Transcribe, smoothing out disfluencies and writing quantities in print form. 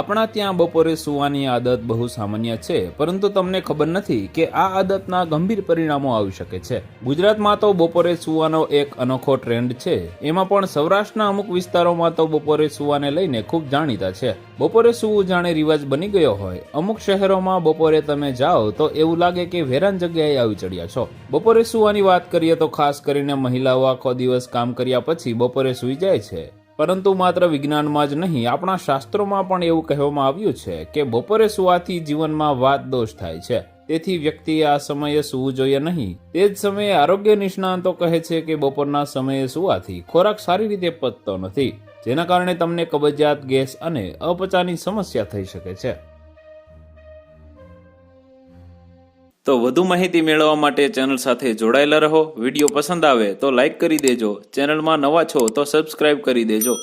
આપણા ત્યાં બપોરે સૂવાની આદત બહુ સામાન્ય છે, પરંતુ તમને ખબર નથી કે આ આદતના ગંભીર પરિણામો આવી શકે છે. ગુજરાતમાં તો બપોરે સૂવાનો એક અનોખો ટ્રેન્ડ છે. એમાં પણ સૌરાષ્ટ્રના અમુક વિસ્તારોમાં તો બપોરે સૂવાને લઈને ખૂબ જાણીતા છે. બપોરે સૂવું જાણે રિવાજ બની ગયો હોય. અમુક શહેરોમાં બપોરે તમે જાઓ તો એવું લાગે કે વેરાન જગ્યાએ આવી ચડ્યા છો. બપોરે સૂવાની વાત કરીએ તો ખાસ કરીને મહિલાઓ આખો દિવસ કામ કર્યા પછી બપોરે સૂઈ જાય છે. પરંતુ માત્ર વિજ્ઞાનમાં જ નહીં, આપણા શાસ્ત્રોમાં પણ એવું કહેવામાં આવ્યું છે કે બપોરે સૂવાથી જીવનમાં વાત દોષ થાય છે. તેથી વ્યક્તિએ આ સમયે સૂવું જોઈએ નહીં. તે જ સમયે આરોગ્ય નિષ્ણાતો કહે છે કે બપોરના સમયે સૂવાથી ખોરાક સારી રીતે પચતો નથી, જેના કારણે તમને કબજિયાત, ગેસ અને અપચાની સમસ્યા થઈ શકે છે. તો વધુ માહિતી મેળવવા માટે ચેનલ સાથે જોડાયેલા રહો. વિડીયો પસંદ આવે તો લાઇક કરી દેજો. ચેનલમાં નવા છો તો સબસ્ક્રાઇબ કરી દેજો.